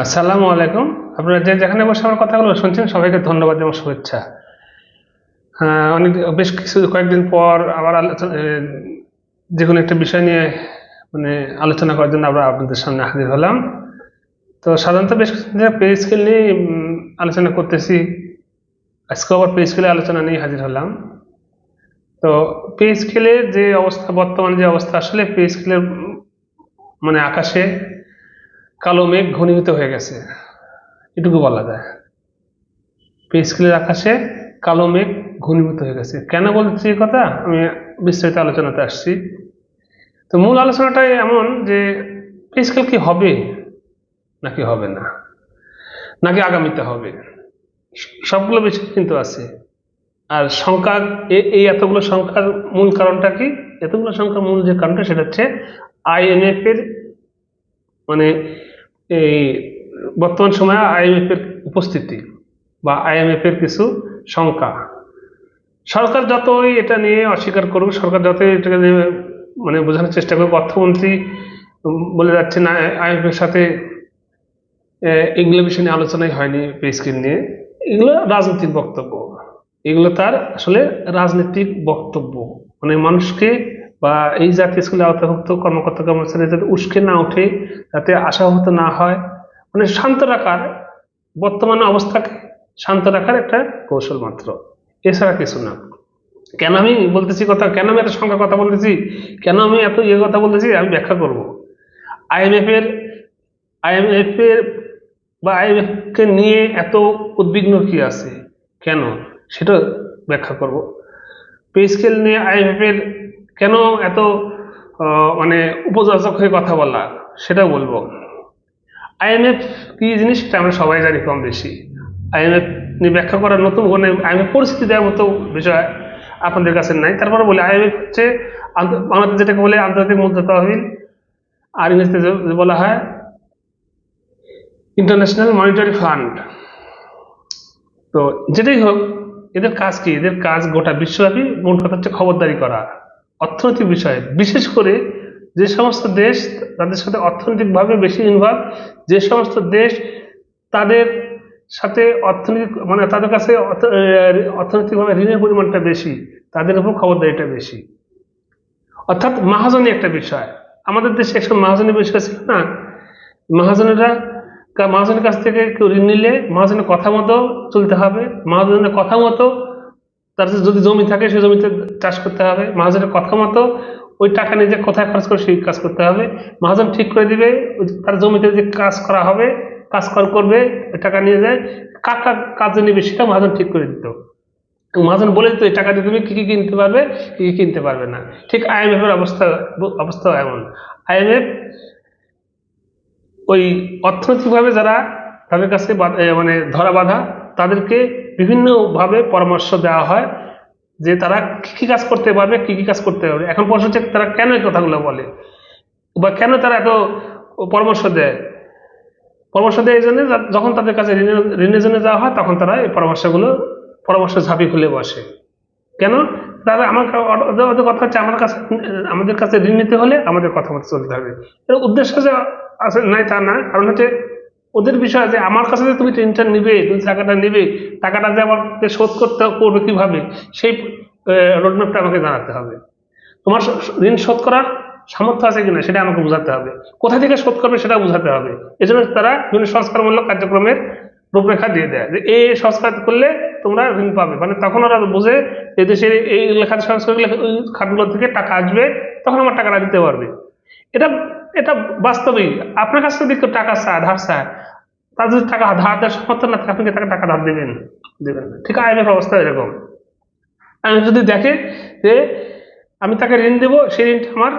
আসসালামু আলাইকুম। আপনারা যেখানে বসে আমার কথাগুলো শুনছেন সবাইকে ধন্যবাদ এবং শুভেচ্ছা। অনেক বেশ কয়েকদিন পর আবার যে কোনো একটা বিষয় নিয়ে মানে আলোচনা করার জন্য আমরা আপনাদের সামনে হাজির হলাম। তো সাধারণত বেশ কিছুদিন ধরে পে স্কেল নিয়ে আলোচনা করতেছি। আজকে আবার পে স্কেলে আলোচনা নিয়ে হাজির হলাম। তো পে স্কেলের যে অবস্থা, বর্তমানে যে অবস্থা, আসলে পে স্কেলের মানে আকাশে কালো মেঘ ঘনীভূত হয়ে গেছে, এটুকু বলা যায়। পে স্কেলের আকাশে কালো মেঘ ঘনীভূত হয়ে গেছে। কেন বলছি এই কথা, আমি বিস্তারিত আলোচনাতে আসছি। তো মূল আলোচনাটাই এমন যে পে স্কেল কি হবে নাকি হবে না, নাকি আগামীতে হবে, সবগুলো বিষয় কিন্তু আছে। আর সংখ্যা, এই এতগুলো সংখ্যার মূল কারণটা কি? এতগুলো সংখ্যার মূল যে কারণটা সেটা হচ্ছে আইএমএফ এর মানে এই বর্তমান সময়ে আইএমএফ এর উপস্থিতি বা আইএমএফ এর কিছু সংখ্যা। সরকার যতই এটা নিয়ে অস্বীকার করুক, সরকার যতই এটাকে নিয়ে বোঝানোর চেষ্টা করুক, অর্থমন্ত্রী বলে যাচ্ছে না আইএমএফ এর সাথে এগুলো বিষয় নিয়ে আলোচনাই হয়নি পে স্কেল নিয়ে। এগুলো রাজনৈতিক বক্তব্য, এগুলো তার আসলে রাজনৈতিক বক্তব্য। মানুষকে বা এই জাতীয় স্কুলে আওতাভুক্ত কর্মকর্তা কর্মচারী যাতে উস্কে না ওঠে, যাতে আশাহত না হয়, শান্ত রাখার, বর্তমান অবস্থাকে শান্ত রাখার একটা কৌশল মাত্র, এছাড়া কিছু না। কেন আমি বলতেছি কথা, কেন আমি এত সংখ্যার কথা বলতেছি, কেন আমি এত কথা বলতেছি, আমি ব্যাখ্যা করব। আইএমএফ এর আইএমএফ এর বা আইএমএফ কে নিয়ে এত উদ্বিগ্ন কি আছে, কেন, সেটা ব্যাখ্যা করব। পে স্কেল নিয়ে আইএমএফ এর কেন এত উপযাচক হয়ে কথা বলা, সেটা বলবো। আইএমএফ কি জিনিস সেটা আমরা সবাই জানি কম বেশি। আইএমএফ নিয়ে ব্যাখ্যা করার নতুন কোনো আইএমএফ পরিস্থিতি দেওয়ার মতো বিষয় আপনাদের কাছে নাই। তারপরে বলি আইএমএফ হচ্ছে বাংলাদেশ যেটাকে বলে আন্তর্জাতিক মুদ্রা তহবিল, আর ইংরেজিতে বলা হয় ইন্টারন্যাশনাল মনিটারি ফান্ড। তো যেটাই হোক, এদের কাজ কি? এদের কাজ গোটা বিশ্বব্যাপী মূল কথা হচ্ছে খবরদারি করা অর্থনৈতিক বিষয়ে, বিশেষ করে যে সমস্ত দেশ তাদের সাথে অর্থনৈতিকভাবে বেশি ইনভলভ, যে সমস্ত দেশ তাদের সাথে অর্থনৈতিক তাদের কাছে অর্থনৈতিকভাবে ঋণের পরিমাণটা বেশি, তাদের উপর খবরদারিটা বেশি। অর্থাৎ মহাজনী একটা বিষয়। আমাদের দেশে একসময় মহাজনী বিষয় ছিল না। মহাজনেরা, মহাজনের কাছ থেকে কেউ ঋণ নিলে মহাজনের কথা মতো চলতে হবে, মহাজনের কথা মতো তার যদি জমি থাকে সেই জমিতে চাষ করতে হবে, মহাজনের কথা মতো ওই টাকা নিয়ে যে কোথায় খরচ করে সেই কাজ করতে হবে। মহাজন ঠিক করে দিবে তার জমিতে যে কাজ করা হবে, কাজ করবে, টাকা নিয়ে যায়, কার কাজে নিবে সেটা মহাজন ঠিক করে দিত। মহাজন বলে দিত এই টাকা দিয়ে তুমি কি কি কিনতে পারবে, কি কি কিনতে পারবে না। ঠিক আইএমএফ এর অবস্থা এমন। আইএমএফ ওই অর্থনৈতিকভাবে যারা তাদের কাছে ধরা বাঁধা, তাদেরকে বিভিন্নভাবে পরামর্শ দেওয়া হয় যে তারা কি কি কাজ করতে পারবে, কি কি কাজ করতে পারবে। এখন প্রশ্ন হচ্ছে তারা কেন এই কথাগুলো বলে বা কেন তারা এত পরামর্শ দেয়। পরামর্শ দেয় এই জন্য, যখন তাদের কাছে ঋণের জন্য যাওয়া হয় তখন তারা এই পরামর্শ ঝাঁপি খুলে বসে। কেন? তারা ওদের কথা হচ্ছে আমাদের কাছে ঋণ নিতে হলে আমাদের কথা মতো চলতে হবে। এর উদ্দেশ্য যে আছে নাই তা না, কারণ হচ্ছে ওদের বিষয় যে আমার কাছে যে তুমি ঋণটা নিবে, তুমি টাকাটা নিবে, টাকাটা যে আমাকে শোধ করবে কিভাবে, সেই রোডম্যাপটা আমাকে জানাতে হবে। তোমার ঋণ শোধ করার সামর্থ্য আছে কিনা সেটা আমাকে বোঝাতে হবে, কোথা থেকে শোধ করবে সেটা বোঝাতে হবে। এই জন্য তারা বিভিন্ন সংস্কারমূলক কার্যক্রমের রূপরেখা দিয়ে দেয় যে এই সংস্কার করলে তোমরা ঋণ পাবে। তখন ওরা বোঝে এই দেশের এই লেখা সংস্কার করলে ওই খাতগুলো থেকে টাকা আসবে, তখন আমার টাকাটা দিতে পারবে। এটা এটা বাস্তবেই আপনার কাছ থেকে টাকা চায়, ধার চায়, তার যদি টাকা ধার দেওয়ার সামর্থ্য না থাকে আপনি তাকে টাকা ধার দেবেন না। ঠিক আইএমএফ অবস্থা এরকম। আমি যদি দেখে যে আমি তাকে ঋণ দেবো, সেই ঋণটা আমার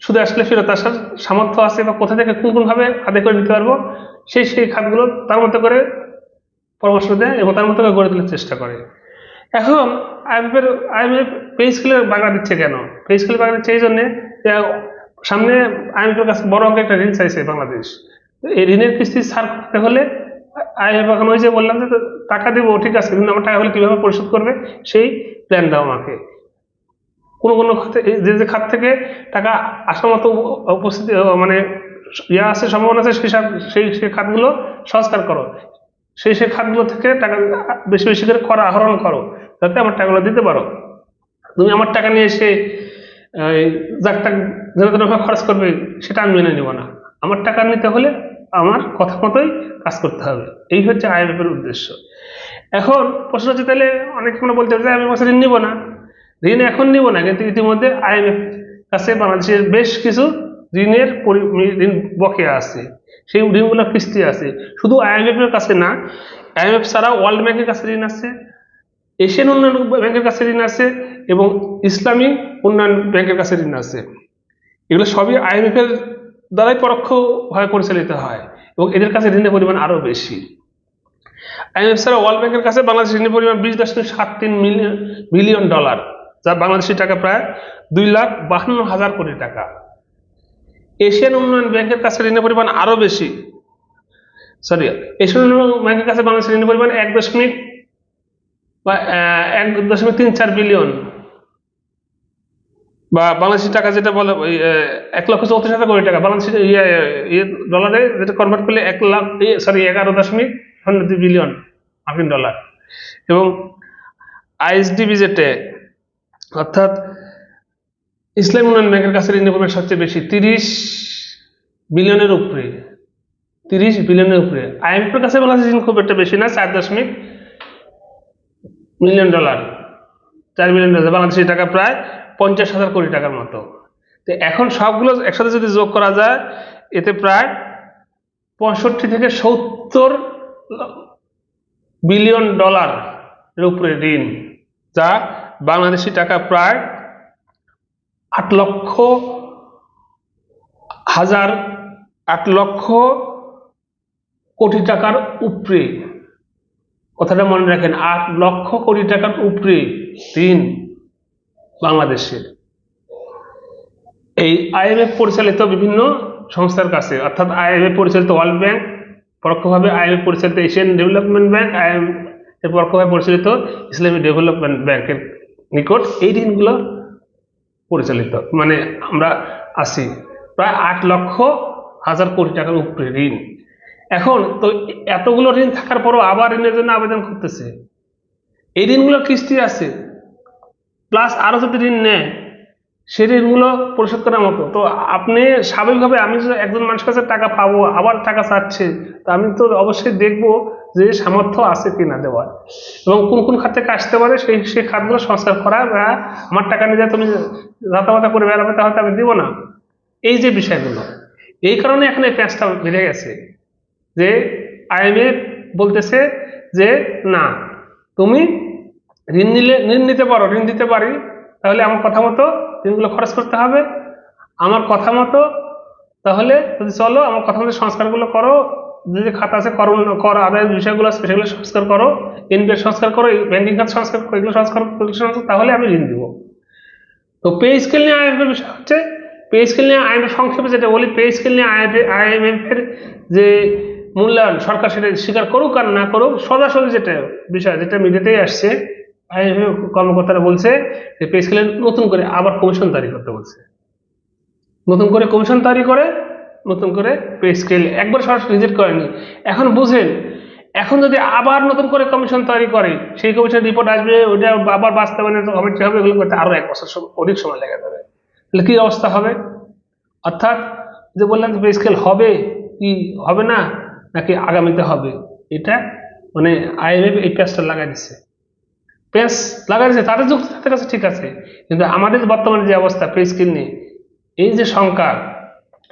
শুধু আসলে ফেরত আসার সামর্থ্য আছে বা কোথা থেকে কোন ভাবে আদায় করে নিতে পারবো, সেই খাতগুলো তার মতো করে পরামর্শ দেয় এবং তার মতো করে গড়ে তোলার চেষ্টা করে। এখন আইএমএফ পে স্কেলের বাগড়া দিচ্ছে কেন? পে স্কেলের বাগড়া দিচ্ছে এই জন্যে যে সামনে আইএমএফের কাছে বড় অঙ্কের একটা ঋণ চাইছে বাংলাদেশ। এই ঋণের কিস্তি ছাড় করতে হলে আইএমএফ এখন ওই যে বললাম যে টাকা দেবো, ঠিক আছে, কিন্তু আমার টাকা হলে কিভাবে পরিশোধ করবে সেই প্ল্যান দাও আমাকে। কোনো খাতে, যে খাত থেকে টাকা আসার মতো উপস্থিতি আছে, সম্ভাবনা আছে, সেই খাতগুলো সংস্কার করো, সেই খাতগুলো থেকে টাকা বেশি বেশি করে আহরণ করো, যাতে আমার টাকাগুলো দিতে পারো। তুমি আমার টাকা নিয়ে এসে যাকটা খরচ করবে, সেটা আমি মেনে নেব না। আমার টাকা নিতে হলে আমার কথা মতোই কাজ করতে হবে। এই হচ্ছে IMF এর উদ্দেশ্য। এখন প্রশ্ন হচ্ছে, তাহলে অনেকে কোনো বলতে পারে আমি বছর ঋণ নিব না, ঋণ এখন নিব না, কিন্তু ইতিমধ্যে IMF কাছে বাংলাদেশের বেশ কিছু ঋণের ঋণ বকেয়া আছে, সেই ঋণগুলোর কিস্তি আছে। শুধু IMF এর কাছে না, IMF ছাড়া ওয়ার্ল্ড ব্যাংকের কাছে ঋণ আছে, এশিয়ান উন্নয়ন ব্যাংকের কাছে ঋণ আছে, এবং ইসলামী উন্নয়ন ব্যাংকের কাছে ঋণ আছে। এগুলো সবই IMF এর দ্বারাই পরোক্ষভাবে পরিচালিত হয়, এবং এদের কাছে ঋণের পরিমাণ আরো বেশি। IMF ছাড়া ওয়ার্ল্ড ব্যাংকের কাছে বাংলাদেশ ঋণের পরিমাণ 20.73 বিলিয়ন ডলার, যা বাংলাদেশি টাকা প্রায় 2,52,000 কোটি টাকা। এশিয়ান উন্নয়ন ব্যাংকের কাছে ঋণের পরিমাণ আরো বেশি, এশিয়ান উন্নয়ন ব্যাংকের কাছে বাংলাদেশের ঋণের পরিমাণ 1.34 বিলিয়ন, বা বাংলাদেশি টাকা যেটা বলে 1,34,000 কোটি টাকা, বাংলাদেশি ডলারে যেটা কনভার্ট করলে 11.02 বিলিয়ন মার্কিন ডলার। এবং ISDB যেটা, অর্থাৎ ইসলামী উন্নয়ন ব্যাংকের কাছে ঋণের পরিমাণ সবচেয়ে বেশি, 30 বিলিয়নের উপরে। 30 বিলিয়নের উপরে। IMF এর কাছে বাংলাদেশের ঋণ খুব একটা বেশি না, 4 million dollar, 4 billion dollar, Bangladeshi টাকা প্রায় 50,000 কোটি টাকার মতো। তো এখন সবগুলো একসাথে যদি যোগ করা যায়, এতে প্রায় 65 থেকে 70 বিলিয়ন ডলার এর উপরে ঋণ, যা বাংলাদেশি টাকা প্রায় 8 লক্ষ কোটি টাকার উপরে। কথাটা মনে রাখেন, 8 লক্ষ কোটি টাকার উপরে ঋণ বাংলাদেশের। এই IMF পরিচালিত বিভিন্ন সংস্থার কাছে, অর্থাৎ IMF পরিচালিত ওয়ার্ল্ড ব্যাংক, পরোক্ষভাবে IMF পরিচালিত এশিয়ান ডেভেলপমেন্ট ব্যাংক, IMF পরোক্ষভাবে পরিচালিত ইসলামী ডেভেলপমেন্ট ব্যাংকের নিকট এই ঋণগুলো পরিচালিত, মানে আমরা আছি প্রায় 8,00,000 কোটি টাকার উপরে ঋণ। এখন তো এতগুলো ঋণ থাকার পরও আবার ঋণের জন্য আবেদন করতেছে, এই ঋণগুলোর কিস্তি আছে, প্লাস আরো যদি ঋণ নেয় সেই ঋণগুলো পরিশোধ করার মতো। তো আপনি স্বাভাবিকভাবে, আমি যদি একজন মানুষের কাছে টাকা পাবো, আবার টাকা চাচ্ছে, তা আমি তো অবশ্যই দেখবো যে সামর্থ্য আছে কিনা দেওয়ার, এবং কোন কোন খাত থেকে আসতে পারে সেই খাতগুলো সংস্কার করা। বা আমার টাকা নিয়ে তুমি যাতায়াতা করে বেড়াবে, তাহলে আমি দিব না, এই যে বিষয়গুলো। এই কারণে এখন এই প্যাঁচটা বেড়ে গেছে, যে IMF বলতেছে যে না, তুমি ঋণ নিতে পারো, ঋণ দিতে পারি, তাহলে আমার কথা মতো ঋণগুলো খরচ করতে হবে, আমার কথা মতো তাহলে যদি চলো, আমার কথা মতো সংস্কারগুলো করো, যে খাত আছে কর আদায়ের বিষয়গুলো আছে সেগুলো সংস্কার করো, NPS সংস্কার করো, ব্যাংকিং খাত সংস্কার করো, এগুলো সংস্কার, তাহলে আমি ঋণ দিব। তো পে স্কেল নিয়ে IMF এর বিষয় হচ্ছে, পে স্কেল নিয়ে IMF সংক্ষেপে যেটা বলি, পে স্কেল নিয়ে IMF এর যে মূল্যায়ন, সরকার সেটা স্বীকার করুক আর না করুক, সরাসরি যেটা বিষয়, যেটা মিডিয়াতেই আসছে, IMF কর্মকর্তারা বলছে যে পে স্কেলে নতুন করে আবার কমিশন তৈরি করতে বলছে, নতুন করে কমিশন তৈরি করে নতুন করে পে স্কেল, একবার সরাসরি রিজেক্ট করেনি। এখন বুঝেন, এখন যদি আবার নতুন করে কমিশন তৈরি করে, সেই কমিশন রিপোর্ট আসবে, ওইটা আবার বাস্তবায়নের কমিটি হবে, এগুলো করতে আরো 1 বছর অধিক সময় লেগে যাবে। তাহলে কি অবস্থা হবে? অর্থাৎ যে বললাম যে পে স্কেল হবে কি হবে না, নাকি আগামীতে হবে, এটা মানে IMF এই প্যাচটা লাগাই দিচ্ছে, পেস লাগাইছে, তাদের যুক্তি তাদের কাছে ঠিক আছে, কিন্তু আমাদের বর্তমানে যে অবস্থা পে স্কেল নিয়ে, এই যে সংখ্যা,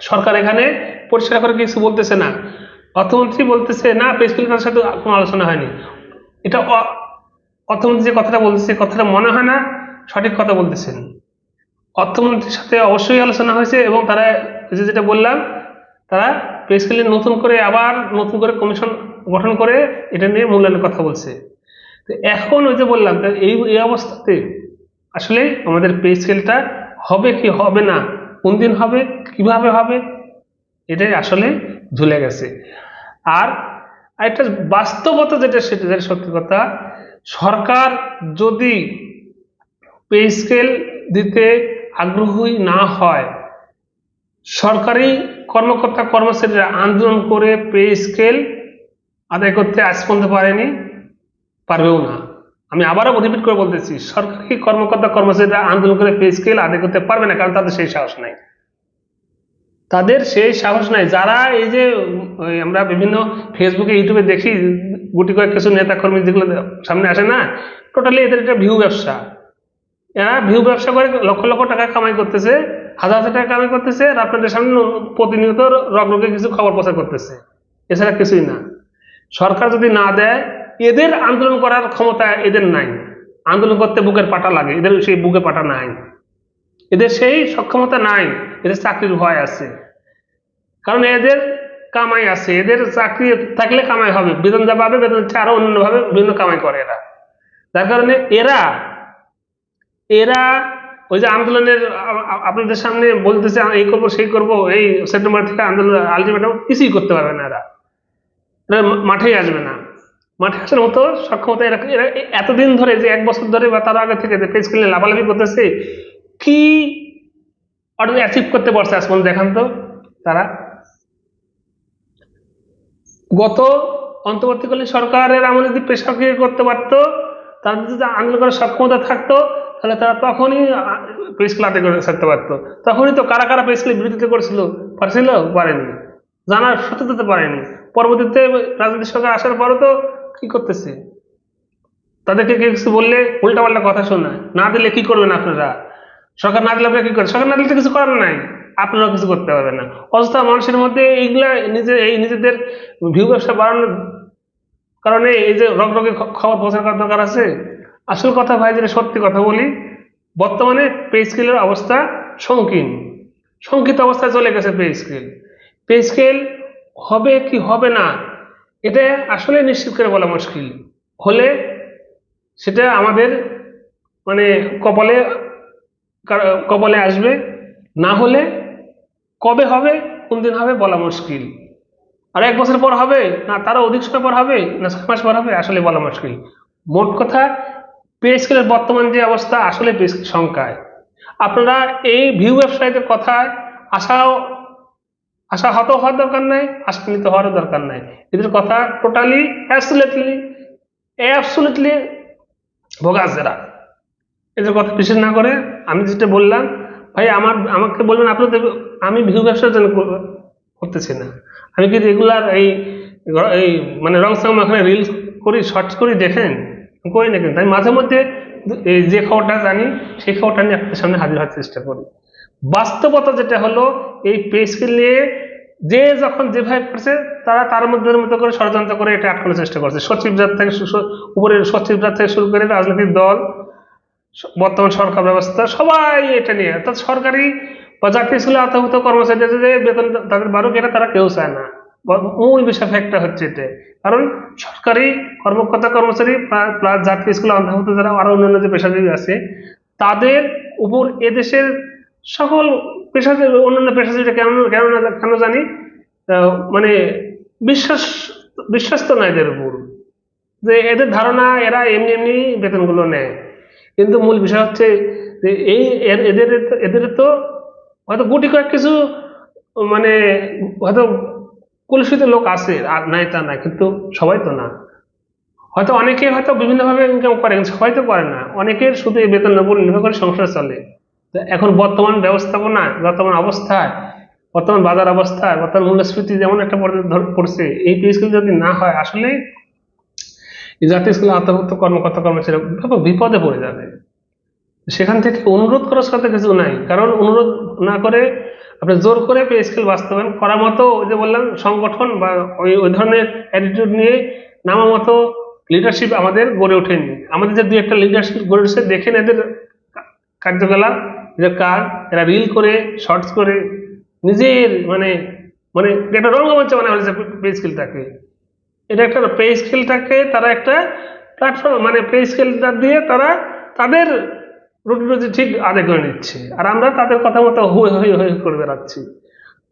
সরকার এখানে পরিষ্কার করে কিছু বলতেছে না। অর্থমন্ত্রী বলতেছে না, পে স্কেলের তাদের সাথে কোনো আলোচনা হয়নি। এটা অর্থমন্ত্রী যে কথাটা বলতেছে, কথাটা মনে হয় না সঠিক কথা বলতেছেন। অর্থমন্ত্রীর সাথে অবশ্যই আলোচনা হয়েছে, এবং তারা যেটা বললাম, তারা পে স্কেলে নতুন করে আবার নতুন করে কমিশন গঠন করে এটা নিয়ে মূল্যায়নের কথা বলছে। এখন ওই যে বললাম, এই অবস্থাতে আসলে আমাদের পে স্কেলটা হবে কি হবে না, কোন দিন হবে, কিভাবে হবে, এটাই আসলে ঝুলে গেছে। আর একটা বাস্তবতা যেটা, সেটা সত্যি কথা, সরকার যদি পে স্কেল দিতে আগ্রহী না হয়, সরকারি কর্মকর্তা কর্মচারীরা আন্দোলন করে পে স্কেল আদায় করতে আজ পর্যন্ত পারেনি, পারবেও না। আমি আবারও রিপিট করে বলতেছি, সরকারি কর্মকর্তা কর্মচারীরা আন্দোলন করে পে স্কেল আদায় করতে পারবে না, কারণ তাদের সেই সাহস নাই। তাদের সেই সাহস নাই। যারা এই যে আমরা বিভিন্ন ফেসবুকে ইউটিউবে দেখি গুটি কয়েক কিছু নেতা কর্মী যেগুলো সামনে আসে না, টোটালি এদের একটা ভিউ ব্যবসা। এরা ভিউ ব্যবসা করে লক্ষ লক্ষ টাকা কামাই করতেছে, হাজার হাজার টাকা কামাই করতেছে, আর আপনাদের সামনে প্রতিনিয়ত রগরগে কিছু খবর প্রচার করতেছে, এছাড়া কিছুই না। সরকার যদি না দেয়, এদের আন্দোলন করার ক্ষমতা এদের নাই। আন্দোলন করতে বুকের পাটা লাগে, এদের সেই বুকে পাটা নাই, এদের সেই সক্ষমতা নাই। এদের চাকরির ভয় আছে, কারণ এদের কামাই আছে, এদের চাকরি থাকলে কামাই হবে, বেতন যা পাবে বেতন আরো অন্য ভাবে বিভিন্ন কামাই করে এরা। যার কারণে এরা এরা ওই যে আন্দোলনের আপনাদের সামনে বলতেছে এই করবো সেই করবো, এই সেপ্টেম্বর থেকে আন্দোলন আলটিমেটাম কিছুই করতে পারবে না। এরা মাঠেই আসবে না, মাঠে আসার মতো সক্ষমতা এরা এতদিন ধরে যে 1 বছর ধরে বা তার আগে থেকে যে পেজ কিনে লাভালাভি করতেছে, কি অ্যাচিভ করতে পারছে আজ পর্যন্ত দেখান তো। তারা গত অন্তর্বর্তীকালীন সরকারের আমলে যদি প্রেশার ক্রিয়েট করতে পারতো, তাদের যদি আন্দোলন করার সক্ষমতা থাকতো, তাহলে তারা তখনই প্রেস ক্লাব আদায় করে থাকতে পারতো। তখনই তো কারা কারা প্রেস ক্লাব বিরোধিতা করেছিল, পারছিল, পারেনি, জানার সত্যতা পারেনি। পরবর্তীতে রাজনৈতিক সরকার আসার পরও তো কি করতেছে, তাদেরকে কিছু বললে উল্টাপাল্টা কথা শোনায়, না দিলে কি করবেন আপনারা, সরকার না দিলে আপনারা কি করবেন, সরকার না দিলে তো কিছু করার নাই, আপনারাও কিছু করতে পারবেন না। অযথা মানুষের মধ্যে এইগুলা নিজেদের ভিউ ব্যবসা বাড়ানোর কারণে এই যে রগরগে খবর প্রচার করার দরকার আছে। আসল কথা ভাই, যেটা সত্যি কথা বলি, বর্তমানে পে স্কেলের অবস্থা শঙ্কিত অবস্থায় চলে গেছে। পে স্কেল হবে কি হবে না, এটা আসলে নিশ্চিত করে বলা মুশকিল। হলে সেটা আমাদের মানে কপালে আসবে, না হলে কবে হবে কোন দিন হবে বলা মুশকিল। আর 1 বছর পর হবে, না তারও অধিক সময় পর হবে, না 6 মাস পর হবে, আসলে বলা মুশকিল। মোট কথা, পে স্কেলের বর্তমান যে অবস্থা, আসলে পে স্কেল সংখ্যায় আপনারা এই ভিউ ব্যবসায়ীদের কথায় আশা হত হওয়ার দরকার নাই, আশান্বিত হওয়ারও দরকার নাই। এদের কথা টোটালি অ্যাবসুলেটলি ভোগাস। এরা এদের কথা বিশ্বাস না করে, আমি যেটা বললাম ভাই, আমাকে বলবেন আপনাদের, আমি ভিউ ব্যবসার জন্য করতেছি না, আমি কি রেগুলার এই মানে রং সং এখানে রিলস করি, শর্টস করি, দেখেন করি না, কিন্তু আমি মাঝে মধ্যে যে খবরটা জানি সেই খবরটা নিয়ে আপনাদের সামনে হাজির হওয়ার চেষ্টা করি। বাস্তবতা যেটা হলো, এই পে স্কেল নিয়ে যে যখন যেভাবে করছে, তারা তার মধ্যে করে ষড়যন্ত্র করে এটা আটকানোর চেষ্টা করছে। সচিবজাত থেকে উপরের সচিবজাত থেকে শুরু করে রাজনৈতিক দল, বর্তমান সরকার ব্যবস্থা, সবাই এটা নিয়ে, অর্থাৎ সরকারি বা জাতীয় স্কুলে আওতাভুক্ত কর্মচারীদের যে বেতন তাদের বাড়ুক, এটা তারা কেউ চায় না। মূল বিষয় ফ্যাক্টর হচ্ছে এটা, কারণ সরকারি কর্মকর্তা কর্মচারী প্লাস জাতীয় স্কুলে অন্তর্ভুক্ত যারা আরো অন্যান্য যে পেশাজীবী আছে, তাদের উপর এদেশের সকল পেশাজীবী, অন্যান্য পেশাজীবীরা কেন জানি মানে বিশ্বাস তো না এদের উপর, যে এদের ধারণা এরা এমনি এমনি বেতনগুলো নেয়। কিন্তু মূল বিষয় হচ্ছে যে এদের তো হয়তো গুটি কয়েক কিছু মানে হয়তো কলুষিত লোক আছে, আর নাই তা না, কিন্তু সবাই তো না। হয়তো অনেকে হয়তো বিভিন্নভাবে ইনকাম করে, কিন্তু সবাই তো করে না। অনেকের শুধু এই বেতনের উপর নির্ভর করে সংসার চলে। এখন বর্তমান ব্যবস্থাপনা, বর্তমান অবস্থায়, বর্তমান বাজার অবস্থায়, বর্তমান মূল্যস্ফীতি যেমন একটা পড়ছে, এই পে স্কেল যদি না হয়, আসলে জাতীয় স্কুলে আওতাভুক্ত কর্মকর্তা কর্মচারীরা ব্যাপক বিপদে পড়ে যাবে। সেখান থেকে অনুরোধ করার সাথে কিছু নাই, কারণ অনুরোধ না করে আপনি জোর করে পে স্কেল বাস্তবায়ন করার মতো, ওই যে বললাম, সংগঠন বা ওই ধরনের অ্যাটিটিউড নিয়ে নামার মতো লিডারশিপ আমাদের গড়ে ওঠেনি। আমাদের যে 2-1টা লিডারশিপ গড়ে উঠেছে, দেখেন এদের কার্যকলাপ, এদের কাজ, এরা রিল করে, শর্টস করে নিজের মানে মানে একটা রঙ্গমঞ্চ বানা হয়েছে পে স্কেলটাকে। এটা একটা পে স্কেলটাকে তারা একটা প্ল্যাটফর্ম, মানে পে স্কেলটা দিয়ে তারা তাদের রুটি রুজি ঠিক আদায় করে নিচ্ছে, আর আমরা তাদের কথা মতো হয়ে হয়ে হয়ে করে বেড়াচ্ছি।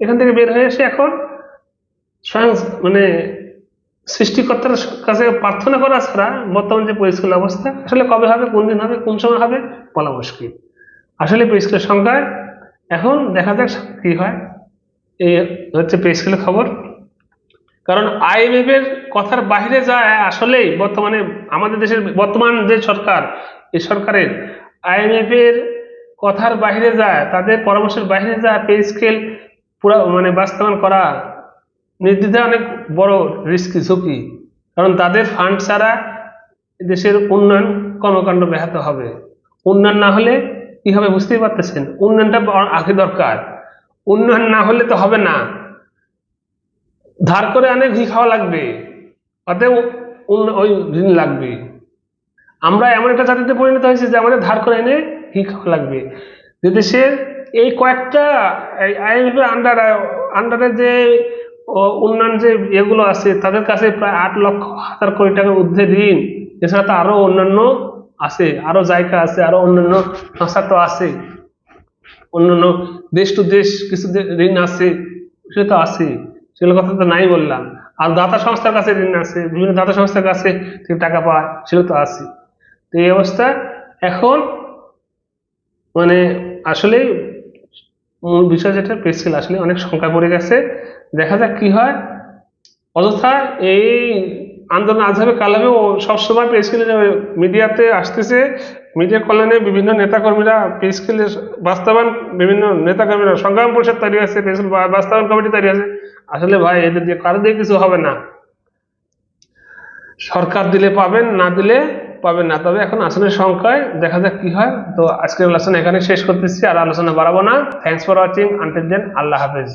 এখান থেকে বের হয়ে এসে এখন স্বয়ং মানে সৃষ্টিকর্তার কাছে প্রার্থনা করা ছাড়া বর্তমান যে পে স্কেল অবস্থা, আসলে কবে হবে, কোন দিন হবে, কোন সময় হবে বলা মুশকিল। আসলে পে স্কেলের সংখ্যায় এখন দেখা যাক কি হয়। এই হচ্ছে পে স্কেলের খবর। কারণ আইএমএফ এর কথার বাইরে যায় আসলেই বর্তমানে আমাদের দেশের বর্তমান যে সরকার, এই সরকারের আইএমএফ এর কথার বাইরে যায়, তাদের পরামর্শের বাইরে যায় পে স্কেল পুরো মানে বাস্তবায়ন করা নির্দ্বিধায় অনেক বড় রিস্কি ঝুঁকি। কারণ তাদের ফান্ড ছাড়া দেশের উন্নয়ন কর্মকাণ্ড ব্যাহত হবে। উন্নয়ন না হলে কি হবে বুঝতেই পারতেছেন, উন্নয়নটা আগে দরকার। উন্নয়ন না হলে তো হবে না, ধার করে অনেক ঘি খাওয়া লাগবে, অতএব ওই ঋণ লাগবে। আমরা এমন একটা জাতিতে পরিণত হয়েছে যে আমাদের ধার করে এনে ঘি খাওয়া লাগবে। যে দেশের এই কয়েকটা আইএমএফ এর আন্ডারে যে উন্নয়ন যে এগুলো আছে, তাদের কাছে প্রায় 8,00,000 কোটি টাকার ঊর্ধ্বে ঋণ। এছাড়া তো আরো অন্যান্য আছে, আরো জায়গা আছে, আরো অন্যান্য সংস্থা তো আছে, অন্যান্য দেশ টু দেশ কিছু ঋণ আছে, সেটা তো আছে, সেগুলোর কথা তো নাই বললাম। আর দাতা সংস্থার কাছে ঋণ আছে, বিভিন্ন দাতা সংস্থার কাছে থেকে টাকা পায়, সেগুলো তো আছে। তো এই অবস্থা এখন মানে আসলে মূল বিষয় যেটা পে স্কেল আসলে অনেক সংখ্যা পড়ে গেছে। দেখা যাক কি হয়। অযথা এই আন্দোলন আজ হবে কাল হবে, ও সবসময় পে স্কেলের মিডিয়াতে আসতেছে, মিডিয়া কল্যাণে বিভিন্ন নেতাকর্মীরা পে স্কেলের বাস্তবায়ন, বিভিন্ন নেতাকর্মীরা সংগ্রাম পরিষদ তৈরি হয়েছে, পে স্কেল বাস্তবায়ন কমিটি তৈরি হয়েছে। আসলে ভাই এদের দিয়ে কারো দিয়ে কিছু হবে না, সরকার দিলে পাবেন, না দিলে পাবেন না। তবে এখন আসনের সংখ্যায় দেখা যাক কি হয়। তো আজকের আলোচনা এখানে শেষ করতেছি, আর আলোচনা বাড়াবো না। Thanks for watching, until then, আল্লাহ হাফেজ।